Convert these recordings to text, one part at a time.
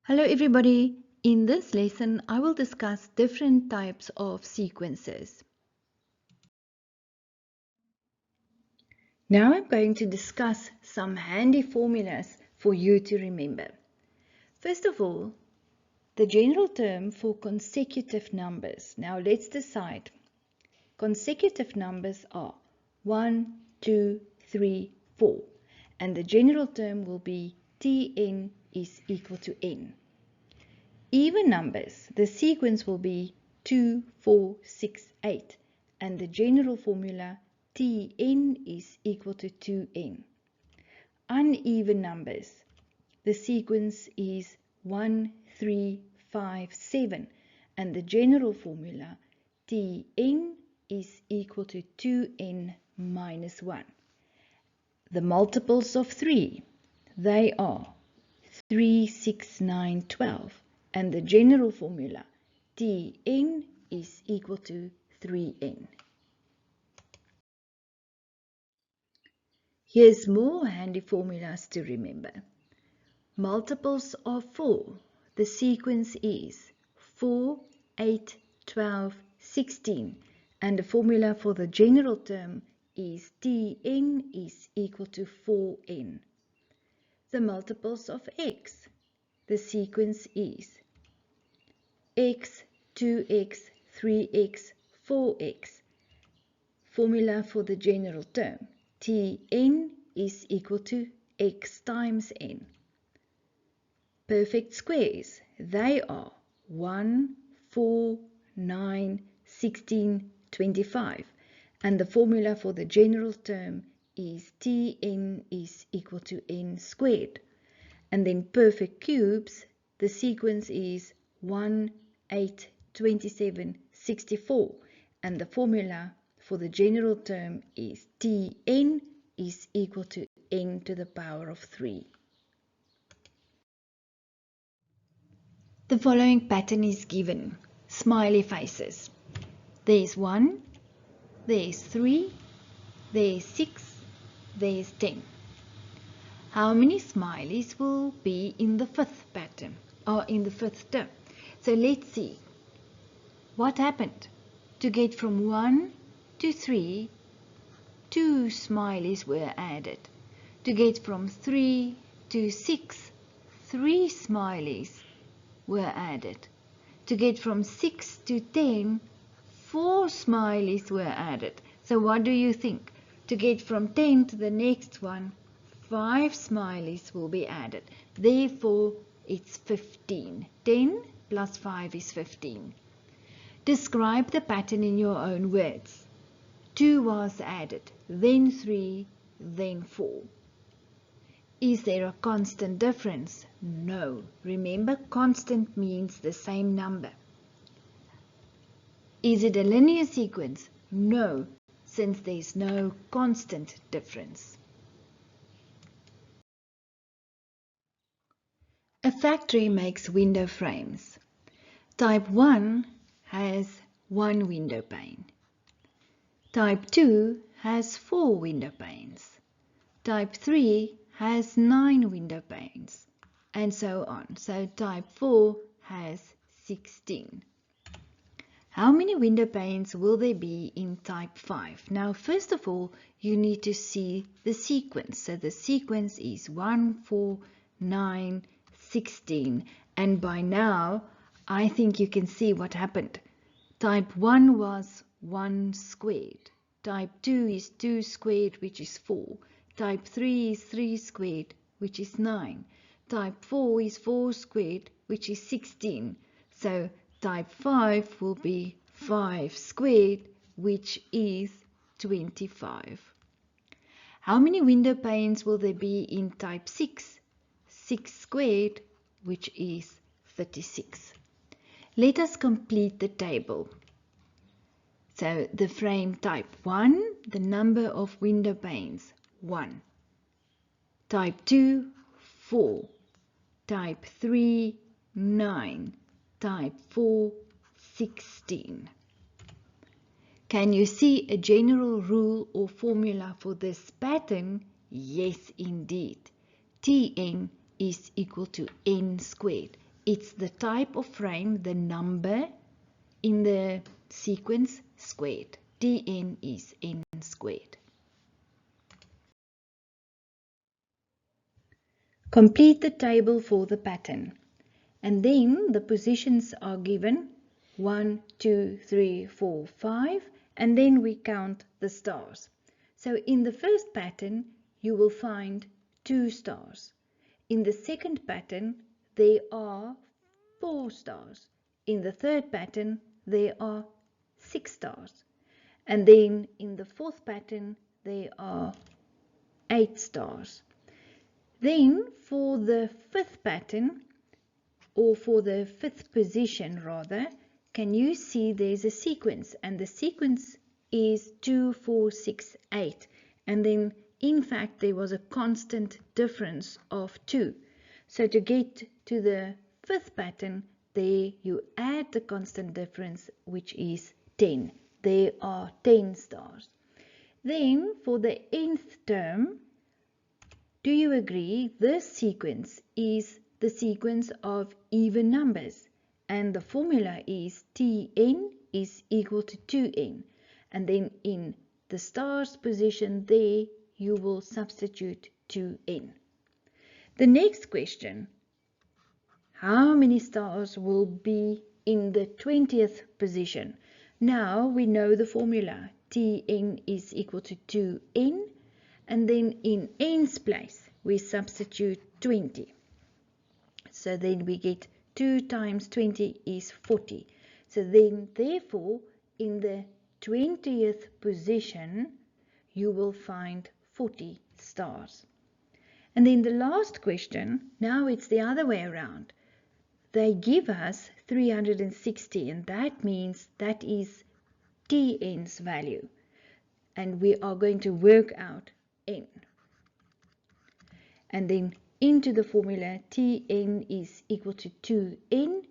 Hello everybody. In this lesson, I will discuss different types of sequences. Now I'm going to discuss some handy formulas for you to remember. First of all, the general term for consecutive numbers. Now let's decide. Consecutive numbers are 1, 2, 3, 4, and the general term will be Tn is equal to n. Even numbers, the sequence will be 2, 4, 6, 8, and the general formula Tn is equal to 2n. Uneven numbers, the sequence is 1, 3, 5, 7, and the general formula Tn is equal to 2n minus 1. The multiples of 3, they are 3, 6, 9, 12. And the general formula Tn is equal to 3n. Here's more handy formulas to remember. Multiples of 4. The sequence is 4, 8, 12, 16. And the formula for the general term is Tn is equal to 4n. The multiples of x. The sequence is x, 2x, 3x, 4x. Formula for the general term. Tn is equal to x times n. Perfect squares. They are 1, 4, 9, 16, 25. And the formula for the general term is Tn is equal to n squared. And then perfect cubes, the sequence is 1, 8, 27, 64, and the formula for the general term is Tn is equal to n to the power of 3. The following pattern is given. Smiley faces. There's 1, there's 3, there's 6, there's 10. How many smileys will be in the fifth pattern or in the fifth term? So let's see. What happened? To get from 1 to 3, 2 smileys were added. To get from 3 to 6, 3 smileys were added. To get from 6 to 10, 4 smileys were added. So what do you think? To get from 10 to the next one, 5 smileys will be added. Therefore, it's 15. 10 plus 5 is 15. Describe the pattern in your own words. 2 was added, then 3, then 4. Is there a constant difference? No. Remember, constant means the same number. Is it a linear sequence? No, since there's no constant difference. A factory makes window frames. Type 1 has 1 window pane. Type 2 has 4 window panes. Type 3 has 9 window panes, and so on. So type 4 has 16. How many window panes will there be in type 5? Now, first of all, you need to see the sequence. So the sequence is 1, 4, 9, 16. And by now, I think you can see what happened. Type 1 was 1 squared. Type 2 is 2 squared, which is 4. Type 3 is 3 squared, which is 9. Type 4 is 4 squared, which is 16. So type 5 will be 5 squared, which is 25. How many window panes will there be in type 6? 6 squared, which is 36. Let us complete the table. So the frame type 1, the number of window panes, 1. Type 2, 4. Type 3, 9. Type 4, 16. Can you see a general rule or formula for this pattern? Yes, indeed. Tn is equal to n squared. It's the type of frame, the number in the sequence squared. Tn is n squared. Complete the table for the pattern. And then the positions are given 1, 2, 3, 4, 5, and then we count the stars. So in the first pattern, you will find 2 stars. In the second pattern, there are 4 stars. In the third pattern, there are 6 stars. And then in the fourth pattern, there are 8 stars. Then for the fifth pattern, or for the fifth position rather, can you see there's a sequence, and the sequence is 2, 4, 6, 8, and then in fact there was a constant difference of 2. So to get to the fifth pattern, there you add the constant difference, which is 10. There are 10 stars. Then for the nth term, do you agree this sequence is the sequence of even numbers, and the formula is Tn is equal to 2n, and then in the stars position there you will substitute 2n. The next question, how many stars will be in the 20th position? Now we know the formula, Tn is equal to 2n, and then in n's place we substitute 20. So then we get 2 times 20 is 40. So then therefore in the 20th position you will find 40 stars. And then the last question, now it's the other way around. They give us 360, and that means that is Tn's value. And we are going to work out n. And then into the formula, Tn is equal to 2n.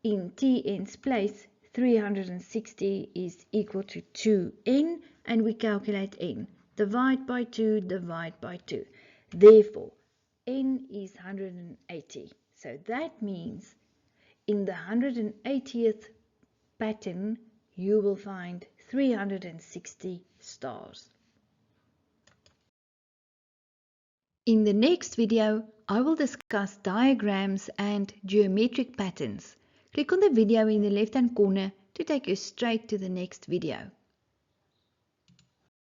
In Tn's place, 360 is equal to 2n, and we calculate n. Divide by 2, divide by 2. Therefore, n is 180. So that means in the 180th pattern, you will find 360 stars. In the next video, I will discuss diagrams and geometric patterns. Click on the video in the left-hand corner to take you straight to the next video.